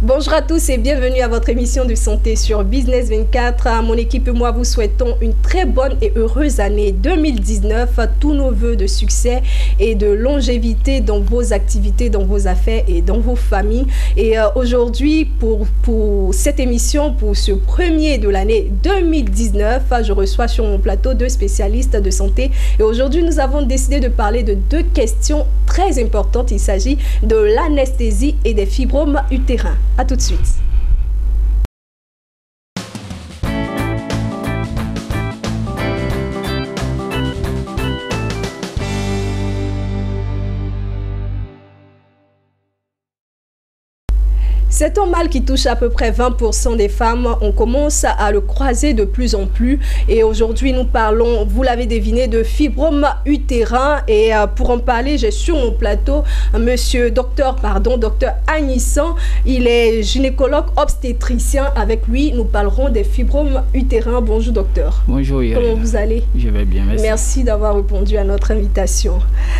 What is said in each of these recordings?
Bonjour à tous et bienvenue à votre émission de santé sur Business 24. Mon équipe et moi vous souhaitons une très bonne et heureuse année 2019. Tous nos vœux de succès et de longévité dans vos activités, dans vos affaires et dans vos familles. Et aujourd'hui, pour cette émission, pour ce premier de l'année 2019, je reçois sur mon plateau deux spécialistes de santé. Et aujourd'hui, nous avons décidé de parler de deux questions très importantes. Il s'agit de l'anesthésie et des fibromes utérins. À tout de suite. C'est un mal qui touche à peu près 20% des femmes. On commence à le croiser de plus en plus. Et aujourd'hui, nous parlons, vous l'avez deviné, de fibromes utérins. Et pour en parler, j'ai sur mon plateau docteur Agnisson. Il est gynécologue obstétricien. Avec lui, nous parlerons des fibromes utérins. Bonjour, docteur. Bonjour, Irène. Comment vous allez? Je vais bien, merci. Merci d'avoir répondu à notre invitation.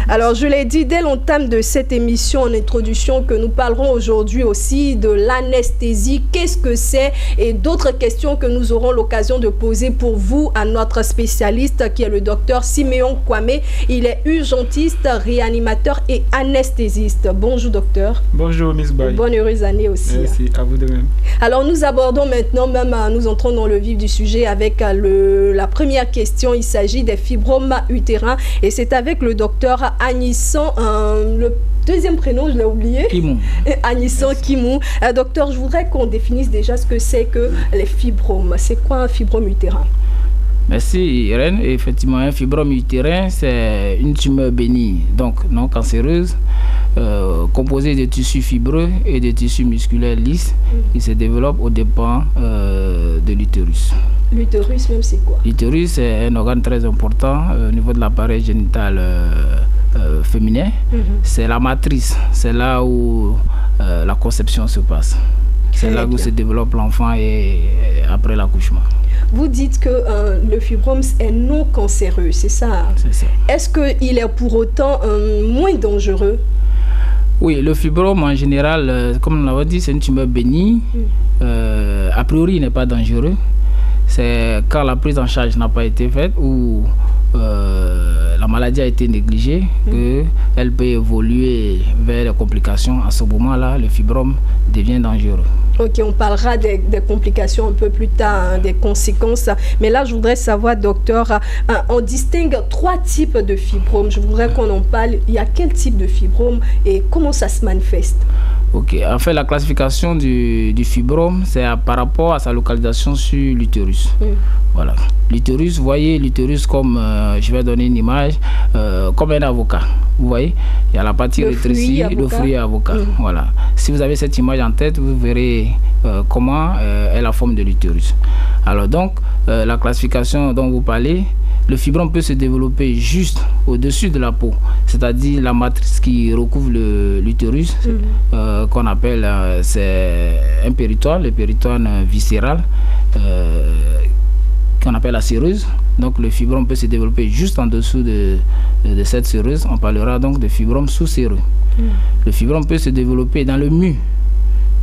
Alors, je l'ai dit dès l'entame de cette émission en introduction que nous parlerons aujourd'hui aussi de l'anesthésie, qu'est-ce que c'est et d'autres questions que nous aurons l'occasion de poser pour vous à notre spécialiste qui est le docteur Siméon Kwame. Il est urgentiste, réanimateur et anesthésiste. Bonjour docteur. Bonjour Miss Baye. Bonne heureuse année aussi. Merci, à vous de même. Alors nous abordons maintenant, nous entrons dans le vif du sujet avec la première question. Il s'agit des fibromes utérins et c'est avec le docteur Agnisson, le deuxième prénom, je l'ai oublié. Kimou. Agnisson Kimou. Docteur, je voudrais qu'on définisse déjà ce que c'est que les fibromes. C'est quoi un fibrome utérin? Merci Irène. Effectivement, un fibrome utérin, c'est une tumeur bénigne, donc non cancéreuse, composée de tissus fibreux et de tissus musculaires lisses qui se développent aux dépens de l'utérus. L'utérus même, c'est quoi? L'utérus, c'est un organe très important au niveau de l'appareil génital féminin. C'est la matrice, c'est là où la conception se passe. C'est là où se développe l'enfant et après l'accouchement. Vous dites que le fibrome est non cancéreux, c'est ça? C'est ça. Est-ce qu'il est pour autant moins dangereux? Oui, le fibrome en général, comme on l'avait dit, c'est une tumeur bénigne. A priori, il n'est pas dangereux. C'est quand la prise en charge n'a pas été faite ou la maladie a été négligée qu'elle peut évoluer vers les complications. À ce moment-là, le fibrome devient dangereux. Ok, on parlera des complications un peu plus tard, des conséquences. Mais là, je voudrais savoir, docteur, on distingue trois types de fibromes. Je voudrais qu'on en parle. Il y a quel type de fibrome et comment ça se manifeste? Ok, en fait, la classification du fibrome, c'est par rapport à sa localisation sur l'utérus. Voilà. L'utérus, vous voyez l'utérus comme, je vais donner une image, comme un avocat. Vous voyez, il y a la partie rétrécie, le fruit avocat. Voilà. Si vous avez cette image en tête, vous verrez comment est la forme de l'utérus. Alors donc, la classification dont vous parlez, le fibrome peut se développer juste au-dessus de la peau, c'est-à-dire la matrice qui recouvre l'utérus, qu'on appelle, c'est un péritoine, le péritoine viscéral, qu'on appelle la séreuse. Donc le fibrome peut se développer juste en dessous de cette séreuse. On parlera donc de fibrome sous-séreux. Le fibrome peut se développer dans le mur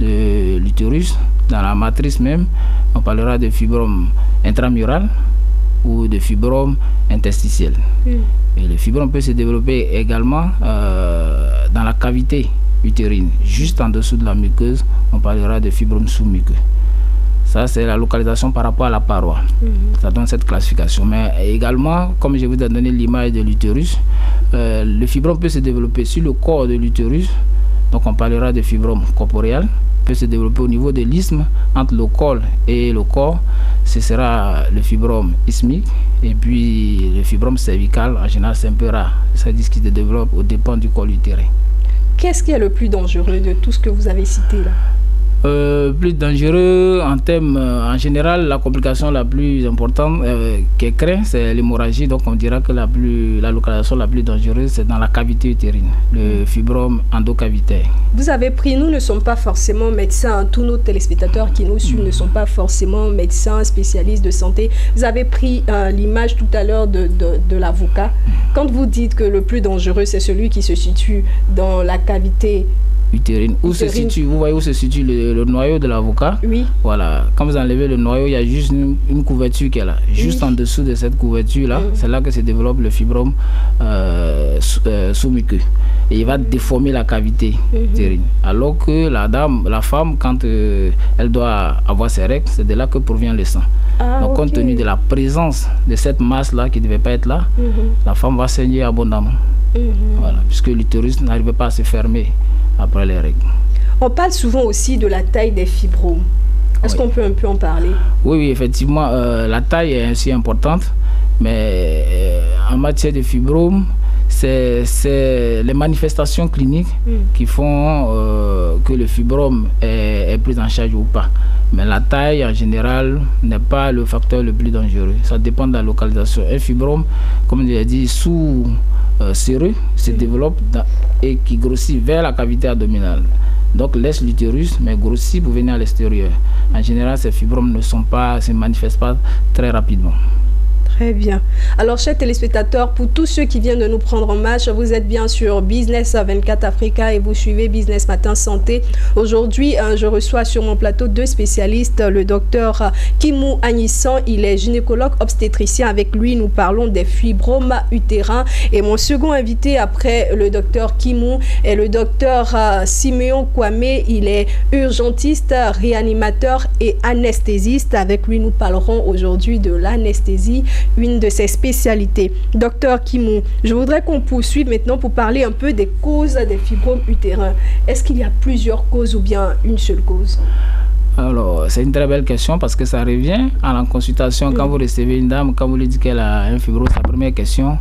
de l'utérus, dans la matrice même. On parlera de fibrome intramural ou de fibrome interstitiel. Et le fibrome peut se développer également dans la cavité utérine, juste en dessous de la muqueuse. On parlera de fibrome sous-muqueux. Ça, c'est la localisation par rapport à la paroi. Ça donne cette classification. Mais également, comme je vous ai donné l'image de l'utérus, le fibrome peut se développer sur le corps de l'utérus. Donc, on parlera de fibrome corporel. Peut se développer au niveau de l'isthme entre le col et le corps. Ce sera le fibrome isthmique. Et puis, le fibrome cervical, en général, c'est un peu rare. Ça dit qu'il se développe au dépend du col utérin. Qu'est-ce qui est le plus dangereux de tout ce que vous avez cité là? Plus dangereux en termes, en général, la complication la plus importante qui craint, c'est l'hémorragie. Donc on dira que la localisation la plus dangereuse, c'est dans la cavité utérine, le fibrome endocavitaire. Vous avez pris, nous ne sommes pas forcément médecins, tous nos téléspectateurs qui nous suivent ne sont pas forcément médecins, spécialistes de santé. Vous avez pris l'image tout à l'heure de l'avocat. Quand vous dites que le plus dangereux, c'est celui qui se situe dans la cavité utérine. Où se situe, vous voyez où se situe le noyau de l'avocat? Oui. Voilà, quand vous enlevez le noyau, il y a juste une couverture qui est là. Juste en dessous de cette couverture-là, c'est là que se développe le fibrome sous-muqueux. Et il va déformer la cavité utérine. Alors que la femme, quand elle doit avoir ses règles, c'est de là que provient le sang. Donc, compte tenu de la présence de cette masse-là qui ne devait pas être là, la femme va saigner abondamment. Voilà, puisque l'utérus n'arrive pas à se fermer après les règles. On parle souvent aussi de la taille des fibromes. Est-ce qu'on peut un peu en parler? Oui, effectivement, la taille est ainsi importante, mais en matière de fibromes, c'est les manifestations cliniques qui font que le fibrome est pris en charge ou pas. Mais la taille, en général, n'est pas le facteur le plus dangereux. Ça dépend de la localisation. Un fibrome, comme je l'ai dit, sous-séreux, se développe et qui grossit vers la cavité abdominale. Donc laisse l'utérus, mais grossit pour venir à l'extérieur. En général, ces fibromes ne se manifestent pas très rapidement. Très bien. Alors, chers téléspectateurs, pour tous ceux qui viennent de nous prendre en marche, vous êtes bien sur Business 24 Africa et vous suivez Business Matin Santé. Aujourd'hui, je reçois sur mon plateau 2 spécialistes, le docteur Kimou Agnissan, il est gynécologue obstétricien. Avec lui, nous parlons des fibromes utérins. Et mon second invité après le docteur Kimou est le docteur Siméon Kwame. Il est urgentiste, réanimateur et anesthésiste. Avec lui, nous parlerons aujourd'hui de l'anesthésie, une de ses spécialités. Docteur Kimou, je voudrais qu'on poursuive maintenant pour parler un peu des causes des fibromes utérins. Est-ce qu'il y a plusieurs causes ou bien une seule cause? Alors, c'est une très belle question parce que ça revient à la consultation. Quand vous recevez une dame, quand vous lui dites qu'elle a un fibrome, sa première question,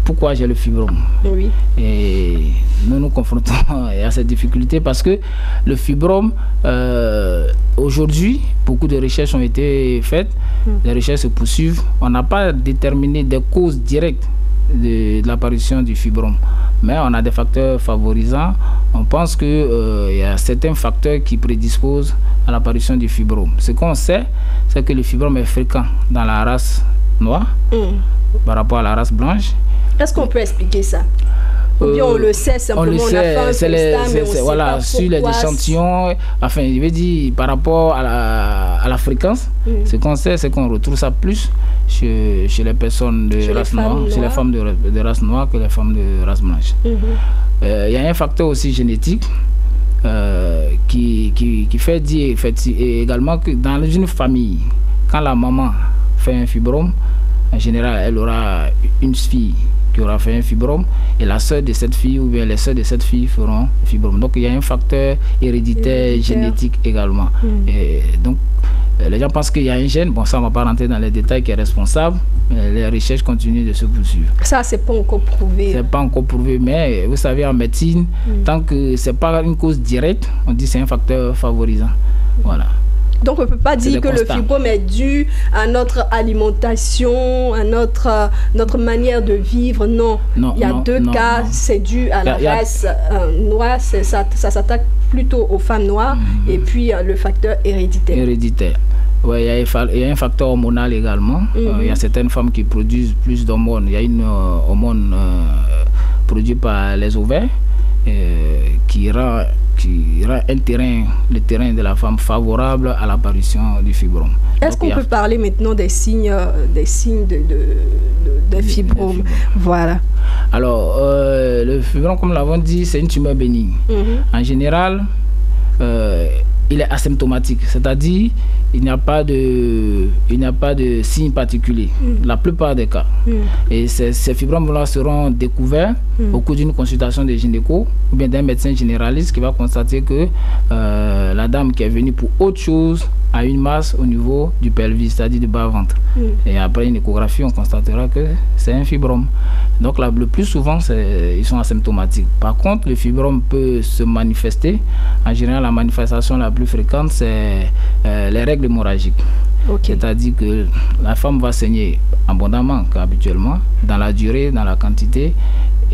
pourquoi j'ai le fibrome? Oui. Et nous nous confrontons à cette difficulté parce que le fibrome, aujourd'hui, beaucoup de recherches ont été faites, les recherches se poursuivent. On n'a pas déterminé des causes directes de l'apparition du fibrome, mais on a des facteurs favorisants. On pense qu'il y a certains facteurs qui prédisposent à l'apparition du fibrome. Ce qu'on sait, c'est que le fibrome est fréquent dans la race noire par rapport à la race blanche. Est-ce qu'on peut expliquer ça? Ou bien on le sait simplement, on a fait un constat, mais on sait voilà, pas sur les échantillons, enfin, je veux dire, par rapport à la fréquence, ce qu'on sait, c'est qu'on retrouve ça plus chez les personnes de race noire, chez les femmes de race noire que les femmes de race blanche. Il y a un facteur aussi génétique qui fait dire également que dans une famille, quand la maman fait un fibrome, en général, elle aura une fille qui aura fait un fibrome et la sœur de cette fille ou bien les sœurs de cette fille feront un fibrome. Donc, il y a un facteur héréditaire génétique également. Et donc, les gens pensent qu'il y a un gène. Bon, ça, on ne va pas rentrer dans les détails qui est responsable. Mais les recherches continuent de se poursuivre. Ça, c'est pas encore prouvé. C'est pas encore prouvé, mais vous savez, en médecine, tant que c'est pas une cause directe, on dit que c'est un facteur favorisant. Voilà. Donc, on ne peut pas dire que le fibrome est dû à notre alimentation, à notre manière de vivre. Non. Il y a deux cas. C'est dû à la race noire. Ça s'attaque plutôt aux femmes noires. Et puis, le facteur héréditaire. Oui, il y a un facteur hormonal également. Il y a certaines femmes qui produisent plus d'hormones. Il y a une hormone produite par les ovaires qui rend le terrain de la femme favorable à l'apparition du fibrome. Est-ce qu'on peut parler maintenant des signes des fibromes? Voilà. Alors, le fibrome, comme nous l'avons dit, c'est une tumeur bénigne. En général, il est asymptomatique, c'est-à-dire il n'y a pas de signes particuliers, la plupart des cas. Et ces fibromes-là seront découverts au cours d'une consultation de gynéco ou bien d'un médecin généraliste qui va constater que la dame qui est venue pour autre chose a une masse au niveau du pelvis, c'est-à-dire du bas-ventre. Et après une échographie, on constatera que c'est un fibrome. Donc là, le plus souvent, ils sont asymptomatiques. Par contre, le fibrome peut se manifester. En général, la manifestation la plus fréquente, c'est les règles hémorragiques. C'est-à-dire que la femme va saigner abondamment, habituellement, dans la durée, dans la quantité,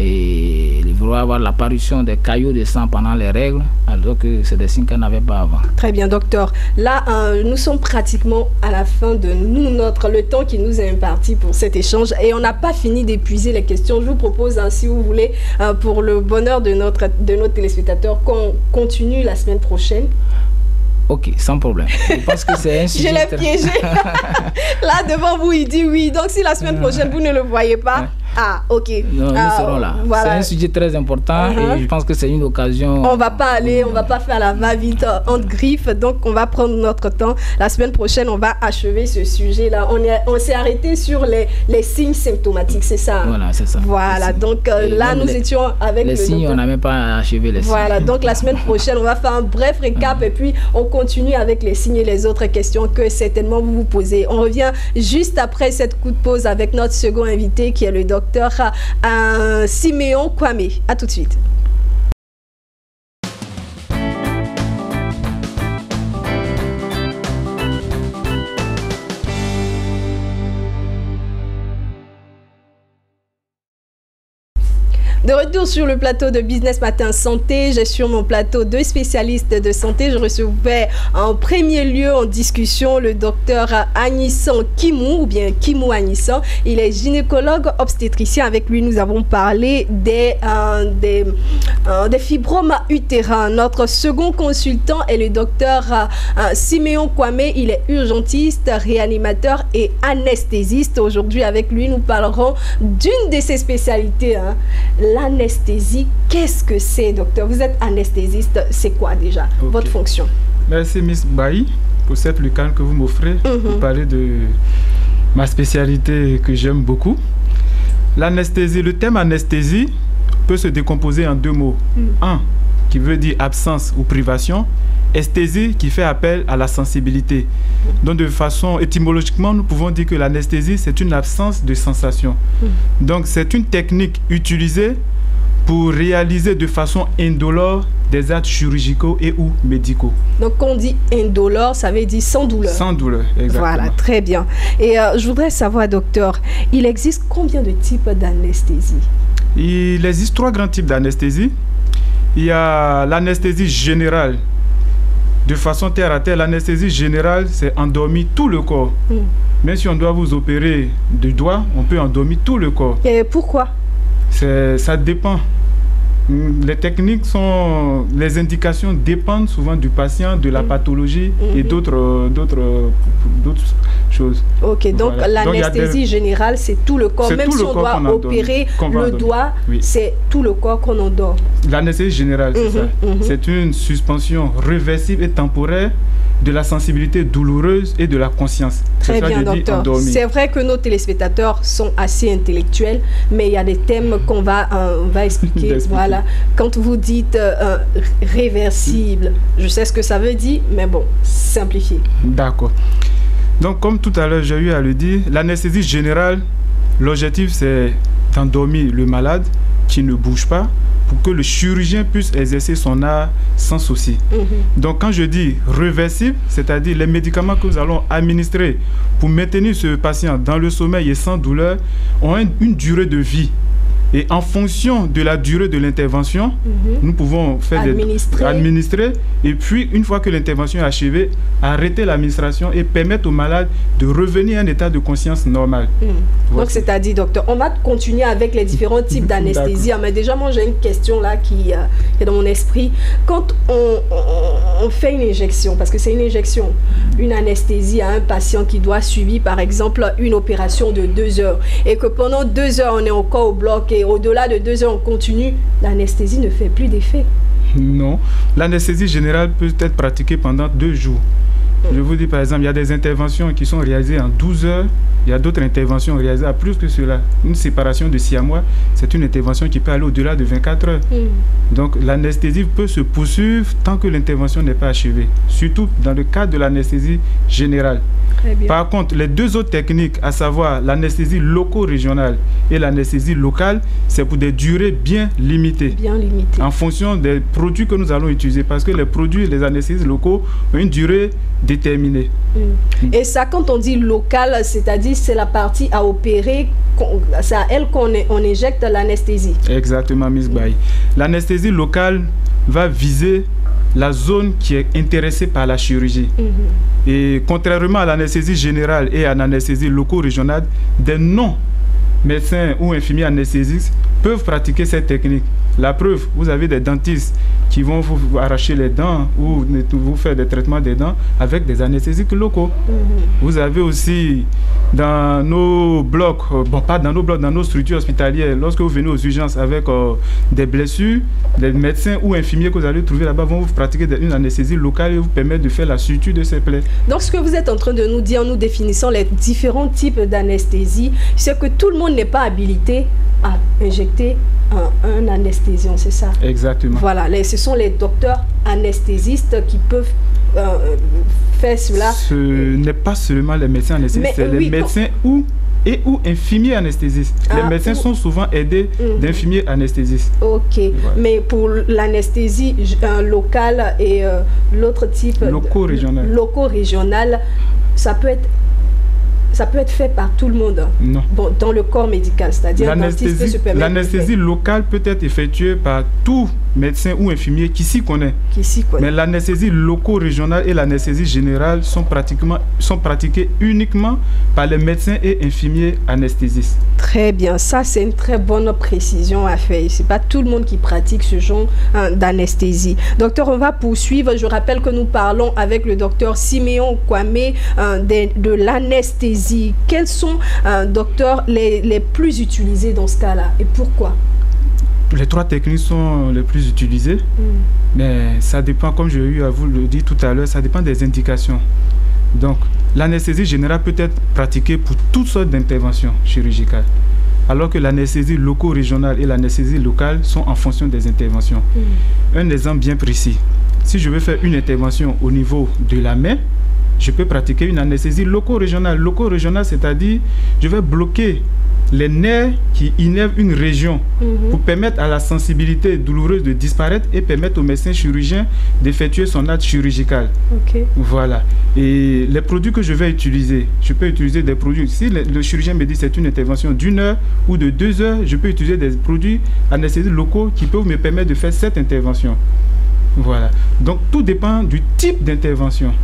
Et il va avoir l'apparition des caillots de sang pendant les règles, alors que c'est des signes qu'elle n'avait pas avant. Très bien, docteur. Là, nous sommes pratiquement à la fin de le temps qui nous est imparti pour cet échange et on n'a pas fini d'épuiser les questions. Je vous propose, si vous voulez, pour le bonheur de nos téléspectateurs, qu'on continue la semaine prochaine. Ok, sans problème. Je pense que c'est un sujet... Je l'ai piégé. Là, devant vous, il dit oui. Donc, si la semaine prochaine, vous ne le voyez pas... Ah, ok. Non, nous serons là. Voilà. C'est un sujet très important et je pense que c'est une occasion. On va pas faire la va-vite entre griffes. Donc, on va prendre notre temps. La semaine prochaine, on va achever ce sujet-là. On s'est arrêté sur les signes symptomatiques, c'est ça? Voilà, c'est ça. Voilà. Donc, là, nous étions avec les signes, on n'a même pas achevé les signes. Voilà. Donc, la semaine prochaine, on va faire un bref récap et puis on continue avec les signes et les autres questions que certainement vous vous posez. On revient juste après cette coup de pause avec notre second invité qui est le docteur Siméon Kwame. À tout de suite. De retour sur le plateau de Business Matin Santé, j'ai sur mon plateau 2 spécialistes de santé. Je recevais en premier lieu en discussion le docteur Agnissan Kimou, ou bien Kimou Agnissan. Il est gynécologue obstétricien. Avec lui, nous avons parlé des fibromes utérins. Notre second consultant est le docteur Siméon Kwame. Il est urgentiste, réanimateur et anesthésiste. Aujourd'hui, avec lui, nous parlerons d'une de ses spécialités, l'anesthésie. Qu'est-ce que c'est, docteur? Vous êtes anesthésiste, c'est quoi déjà votre fonction? Merci Miss Bailly pour cette lucane que vous m'offrez pour parler de ma spécialité que j'aime beaucoup. L'anesthésie, le terme anesthésie peut se décomposer en 2 mots. Un qui veut dire absence ou privation, esthésie qui fait appel à la sensibilité. Donc de façon étymologiquement, nous pouvons dire que l'anesthésie, c'est une absence de sensation. Donc c'est une technique utilisée pour réaliser de façon indolore des actes chirurgicaux et ou médicaux. Donc quand on dit indolore, ça veut dire sans douleur. Sans douleur, exactement. Voilà, très bien. Et je voudrais savoir, docteur, il existe combien de types d'anesthésie? Il existe 3 grands types d'anesthésie. Il y a l'anesthésie générale. De façon terre à terre, l'anesthésie générale, c'est endormir tout le corps. Même si on doit vous opérer du doigt, on peut endormir tout le corps. Et pourquoi? Ça dépend. Les techniques les indications dépendent souvent du patient, de la pathologie et d'autres choses. Ok, donc voilà. L'anesthésie générale, c'est tout le corps. Même si on doit opérer le doigt, c'est tout le corps qu'on endort. L'anesthésie générale, c'est ça. C'est une suspension réversible et temporaire de la sensibilité douloureuse et de la conscience. Très bien, docteur. C'est vrai que nos téléspectateurs sont assez intellectuels, mais il y a des thèmes qu'on va expliquer. Voilà. Quand vous dites réversible, je sais ce que ça veut dire, mais bon, simplifié. D'accord. Donc, comme tout à l'heure, j'ai eu à le dire, l'anesthésie générale, l'objectif, c'est d'endormir le malade qui ne bouge pas, pour que le chirurgien puisse exercer son art sans souci. Donc quand je dis réversible, c'est-à-dire les médicaments que nous allons administrer pour maintenir ce patient dans le sommeil et sans douleur, ont une durée de vie. Et en fonction de la durée de l'intervention, nous pouvons faire administrer. Et puis, une fois que l'intervention est achevée, arrêter l'administration et permettre au malade de revenir à un état de conscience normal. Donc, c'est-à-dire, docteur, on va continuer avec les différents types d'anesthésie. Mais déjà, moi, j'ai une question là qui est dans mon esprit. Quand on fait une injection, parce que c'est une injection, une anesthésie à un patient qui doit suivre, par exemple, une opération de 2 heures, et que pendant 2 heures, on est encore au bloc, et au-delà de 2 heures, on continue, l'anesthésie ne fait plus d'effet. Non, l'anesthésie générale peut être pratiquée pendant 2 jours. Je vous dis par exemple, il y a des interventions qui sont réalisées en 12 heures, il y a d'autres interventions réalisées à plus que cela. Une séparation de 6 mois, c'est une intervention qui peut aller au-delà de 24 heures. Donc l'anesthésie peut se poursuivre tant que l'intervention n'est pas achevée, surtout dans le cadre de l'anesthésie générale. Par contre, les 2 autres techniques, à savoir l'anesthésie loco-régionale et l'anesthésie locale, c'est pour des durées bien limitées. En fonction des produits que nous allons utiliser. Parce que les produits, les anesthésies locaux ont une durée déterminée. Et ça, quand on dit local, c'est-à-dire c'est la partie à opérer, c'est à elle qu'on injecte l'anesthésie. Exactement, Miss Baye. L'anesthésie locale va viser la zone qui est intéressée par la chirurgie. Et contrairement à l'anesthésie générale et à l'anesthésie loco-régionale, des non-médecins ou infirmiers anesthésistes peuvent pratiquer cette technique. La preuve, vous avez des dentistes qui vont vous arracher les dents ou vous faire des traitements des dents avec des anesthésistes locaux. Vous avez aussi dans nos blocs, bon pas dans nos blocs, dans nos structures hospitalières, lorsque vous venez aux urgences avec des blessures, les médecins ou infirmiers que vous allez trouver là-bas vont vous pratiquer une anesthésie locale et vous permettre de faire la suture de ces plaies. Donc ce que vous êtes en train de nous dire en nous définissant les différents types d'anesthésie, c'est que tout le monde n'est pas habilité à injecter un anesthésiant, c'est ça? Exactement. Voilà, ce sont les docteurs anesthésistes qui peuvent faire cela. Ce n'est pas seulement les médecins anesthésistes, c'est les médecins ou infirmiers anesthésistes. Les médecins sont souvent aidés d'infirmiers anesthésistes. Ok, voilà. Mais pour l'anesthésie locale et l'autre type loco-régional, ça peut être fait par tout le monde. Non. Bon, dans le corps médical, c'est-à-dire l'anesthésie locale peut être effectuée par tout médecin ou infirmier qui s'y connaît. Mais l'anesthésie loco-régionale et l'anesthésie générale sont pratiquées uniquement par les médecins et infirmiers anesthésistes. Très bien, ça c'est une très bonne précision à faire. C'est pas tout le monde qui pratique ce genre d'anesthésie. Docteur, on va poursuivre. Je rappelle que nous parlons avec le docteur Siméon Kwame de l'anesthésie. Quels sont, docteur, les plus utilisés dans ce cas-là et pourquoi? Les trois techniques sont les plus utilisées, mais ça dépend, comme j'ai eu à vous le dire tout à l'heure, ça dépend des indications. Donc, l'anesthésie générale peut être pratiquée pour toutes sortes d'interventions chirurgicales, alors que l'anesthésie loco-régionale et l'anesthésie locale sont en fonction des interventions. Un exemple bien précis, si je veux faire une intervention au niveau de la main, je peux pratiquer une anesthésie loco-régionale. Loco-régionale, c'est-à-dire, je vais bloquer les nerfs qui innervent une région pour permettre à la sensibilité douloureuse de disparaître et permettre au médecin chirurgien d'effectuer son acte chirurgical. Voilà. Et les produits que je vais utiliser, je peux utiliser des produits. Si le chirurgien me dit que c'est une intervention d'1 heure ou de 2 heures, je peux utiliser des produits anesthésiques locaux qui peuvent me permettre de faire cette intervention. Voilà. Donc tout dépend du type d'intervention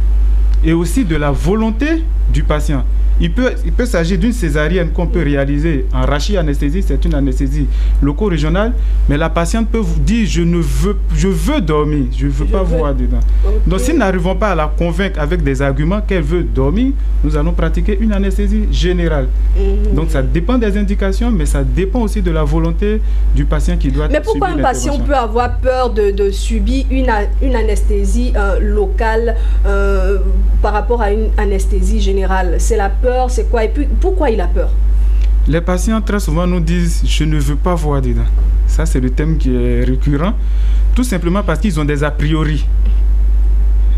et aussi de la volonté du patient. Il peut s'agir d'une césarienne qu'on peut réaliser en rachi-anesthésie, c'est une anesthésie loco-régionale, mais la patiente peut vous dire je veux dormir, je ne veux pas voir dedans. Donc si nous n'arrivons pas à la convaincre avec des arguments qu'elle veut dormir, nous allons pratiquer une anesthésie générale. Donc ça dépend des indications, mais ça dépend aussi de la volonté du patient qui doit subir l'intervention. Mais pourquoi un patient peut avoir peur de subir une anesthésie locale par rapport à une anesthésie générale? C'est la peur, c'est quoi? Et puis, pourquoi il a peur? Les patients très souvent nous disent « je ne veux pas voir dedans ». Ça, c'est le thème qui est récurrent. Tout simplement parce qu'ils ont des a priori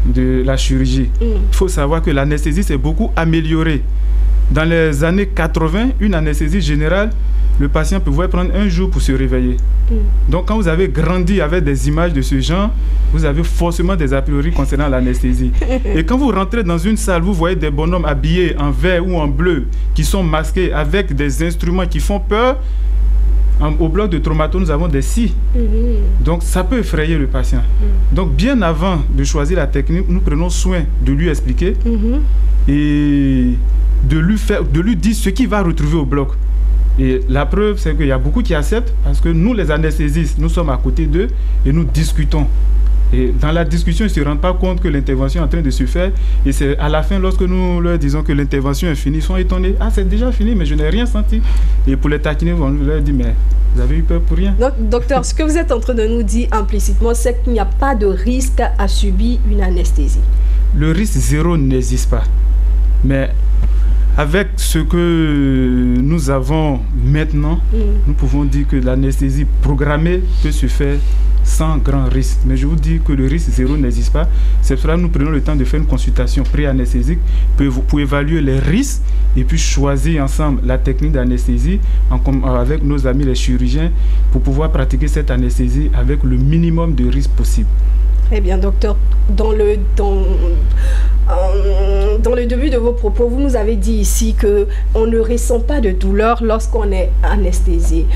de la chirurgie. Il faut savoir que l'anesthésie s'est beaucoup améliorée. Dans les années 80, une anesthésie générale, le patient pouvait prendre 1 jour pour se réveiller. Donc quand vous avez grandi avec des images de ce genre, vous avez forcément des a priori concernant l'anesthésie. Et quand vous rentrez dans une salle, vous voyez des bonhommes habillés en vert ou en bleu, qui sont masqués avec des instruments qui font peur. Au bloc de traumato, nous avons des scies. Donc ça peut effrayer le patient. Donc bien avant de choisir la technique, nous prenons soin de lui expliquer et de lui dire ce qu'il va retrouver au bloc. Et la preuve, c'est qu'il y a beaucoup qui acceptent parce que nous, les anesthésistes, nous sommes à côté d'eux et nous discutons. Et dans la discussion, ils ne se rendent pas compte que l'intervention est en train de se faire. Et c'est à la fin, lorsque nous leur disons que l'intervention est finie, ils sont étonnés. Ah, c'est déjà fini, mais je n'ai rien senti. Et pour les taquiner, on leur dit, mais vous avez eu peur pour rien. Donc, docteur, ce que vous êtes en train de nous dire implicitement, c'est qu'il n'y a pas de risque à subir une anesthésie. Le risque zéro n'existe pas. Mais avec ce que nous avons maintenant, nous pouvons dire que l'anesthésie programmée peut se faire sans grand risque. Mais je vous dis que le risque zéro n'existe pas. C'est pour cela que nous prenons le temps de faire une consultation pré-anesthésique pour évaluer les risques et puis choisir ensemble la technique d'anesthésie avec nos amis les chirurgiens pour pouvoir pratiquer cette anesthésie avec le minimum de risque possible. Très bien, docteur. vos propos, vous nous avez dit ici qu'on ne ressent pas de douleur lorsqu'on est anesthésié.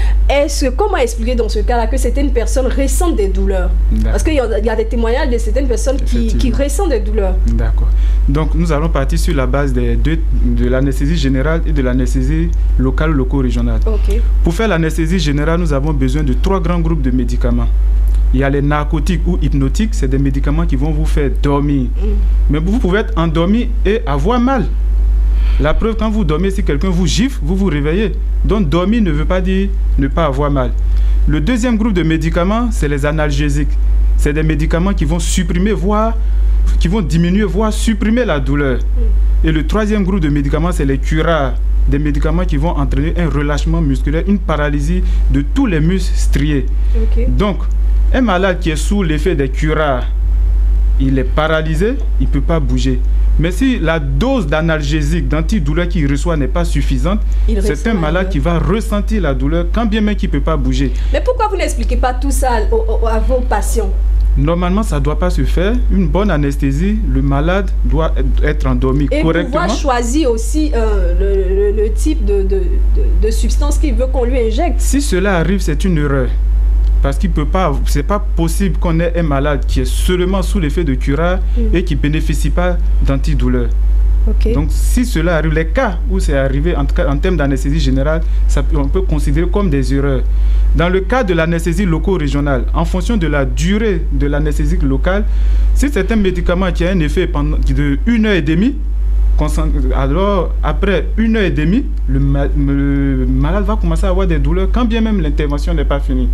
Comment expliquer dans ce cas-là que certaines personnes ressentent des douleurs? Parce qu'il y a des témoignages de certaines personnes qui ressentent des douleurs. D'accord. Donc, nous allons partir sur la base de l'anesthésie générale et de l'anesthésie locale ou loco-régionale. Okay. Pour faire l'anesthésie générale, nous avons besoin de 3 grands groupes de médicaments. Il y a les narcotiques ou hypnotiques, c'est des médicaments qui vont vous faire dormir. Mais vous pouvez être endormi et avoir mal. La preuve, quand vous dormez, si quelqu'un vous gifle, vous vous réveillez. Donc, dormir ne veut pas dire ne pas avoir mal. Le deuxième groupe de médicaments, c'est les analgésiques. C'est des médicaments qui vont supprimer, qui vont diminuer, voire supprimer la douleur. Et le troisième groupe de médicaments, c'est les curare. Des médicaments qui vont entraîner un relâchement musculaire, une paralysie de tous les muscles striés. Okay. Donc, un malade qui est sous l'effet des curares, il est paralysé, il ne peut pas bouger. Mais si la dose d'analgésique, d'antidouleur qu'il reçoit n'est pas suffisante, c'est un malade qui va ressentir la douleur quand bien même qu'il ne peut pas bouger. Mais pourquoi vous n'expliquez pas tout ça à vos patients? Normalement, ça ne doit pas se faire. Une bonne anesthésie, le malade doit être endormi correctement. Et pouvoir choisir aussi le type de substance qu'il veut qu'on lui injecte. Si cela arrive, c'est une erreur. Parce qu'il peut pas, c'est pas possible qu'on ait un malade qui est seulement sous l'effet de curare et qui ne bénéficie pas d'antidouleur. Okay. Donc, si cela arrive, les cas où c'est arrivé, en tout cas en termes d'anesthésie générale, on peut considérer comme des erreurs. Dans le cas de l'anesthésie loco-régionale, en fonction de la durée de l'anesthésie locale, si c'est un médicament qui a un effet de 1h30, alors après 1h30, le malade va commencer à avoir des douleurs quand bien même l'intervention n'est pas finie.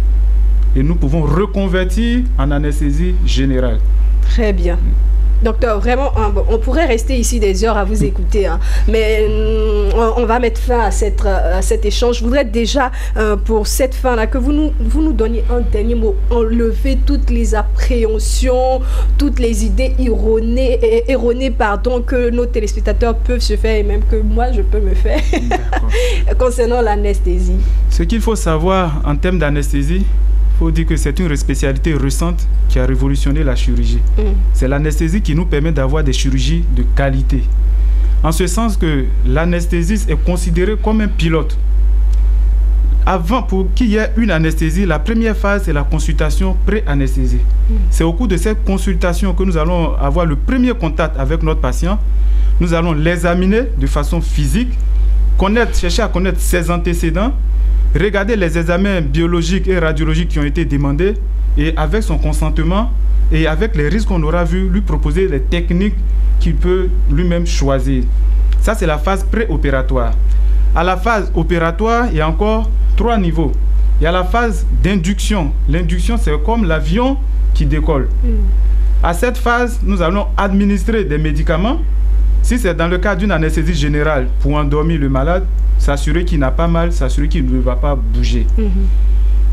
Et nous pouvons reconvertir en anesthésie générale. Très bien. Docteur, vraiment, on pourrait rester ici des heures à vous écouter, hein, mais on va mettre fin à cet échange. Je voudrais déjà, pour cette fin-là, que vous nous donniez un dernier mot, enlever toutes les appréhensions, toutes les idées erronées que nos téléspectateurs peuvent se faire, et même que moi, je peux me faire, concernant l'anesthésie. Ce qu'il faut savoir en termes d'anesthésie, il faut dire que c'est une spécialité récente qui a révolutionné la chirurgie. C'est l'anesthésie qui nous permet d'avoir des chirurgies de qualité. En ce sens que l'anesthésiste est considéré comme un pilote. Avant, pour qu'il y ait une anesthésie, la première phase, c'est la consultation pré-anesthésie. C'est au cours de cette consultation que nous allons avoir le premier contact avec notre patient. Nous allons l'examiner de façon physique, chercher à connaître ses antécédents, regarder les examens biologiques et radiologiques qui ont été demandés et avec son consentement et avec les risques qu'on aura vus, lui proposer les techniques qu'il peut lui-même choisir. Ça, c'est la phase préopératoire. À la phase opératoire, il y a encore 3 niveaux. Il y a la phase d'induction. L'induction, c'est comme l'avion qui décolle. À cette phase, nous allons administrer des médicaments. Si c'est dans le cas d'une anesthésie générale pour endormir le malade, s'assurer qu'il n'a pas mal, s'assurer qu'il ne va pas bouger.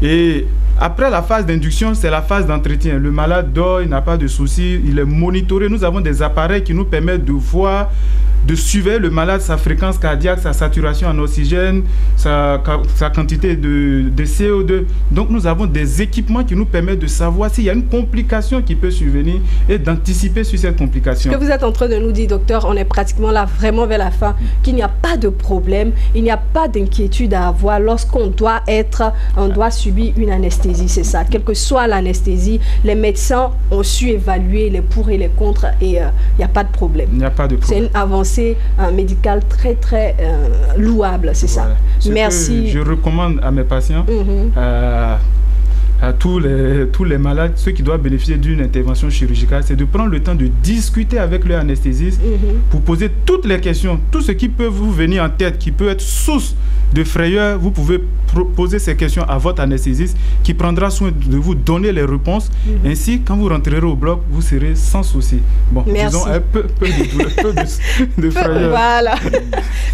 Et après la phase d'induction, c'est la phase d'entretien. Le malade dort, il n'a pas de soucis, il est monitoré. Nous avons des appareils qui nous permettent de voir, de suivre le malade, sa fréquence cardiaque, sa saturation en oxygène, sa quantité de CO2. Donc nous avons des équipements qui nous permettent de savoir s'il y a une complication qui peut survenir et d'anticiper sur cette complication. Ce que vous êtes en train de nous dire, docteur, on est pratiquement là, vraiment vers la fin, qu'il n'y a pas de problème, il n'y a pas d'inquiétude à avoir lorsqu'on doit subir une anesthésie, c'est ça. Quelle que soit l'anesthésie, les médecins ont su évaluer les pour et les contre et il n'y a pas de problème. Il n'y a pas de problème. C'est une avancée médicale très très louable, c'est ça. Merci. Je recommande à mes patients, à tous les malades, ceux qui doivent bénéficier d'une intervention chirurgicale, c'est de prendre le temps de discuter avec leur anesthésiste pour poser toutes les questions, tout ce qui peut vous venir en tête, qui peut être source de frayeur. Vous pouvez poser ces questions à votre anesthésiste qui prendra soin de vous donner les réponses. Ainsi, quand vous rentrerez au bloc, vous serez sans souci. Bon, merci. Disons un peu de frayeur. Voilà.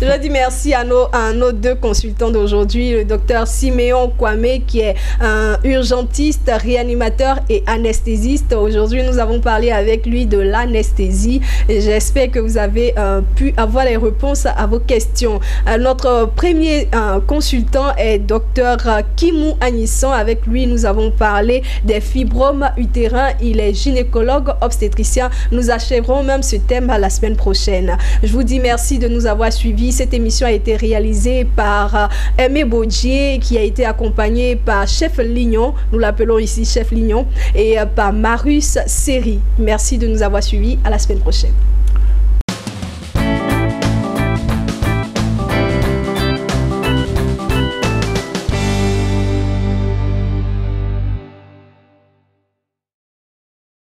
Je dis merci à nos 2 consultants d'aujourd'hui, le docteur Siméon Kwame qui est un urgentiste, réanimateur et anesthésiste. Aujourd'hui, nous avons parlé avec lui de l'anesthésie. J'espère que vous avez pu avoir les réponses à vos questions. Notre premier consultant est docteur Kimou Agnisson. Avec lui, nous avons parlé des fibromes utérins. Il est gynécologue obstétricien. Nous achèverons même ce thème la semaine prochaine. Je vous dis merci de nous avoir suivis. Cette émission a été réalisée par Aimé Baudier, qui a été accompagné par Chef Lignon, nous l'appelons ici Chef Lignon, et par Marius Seri. Merci de nous avoir suivis. À la semaine prochaine.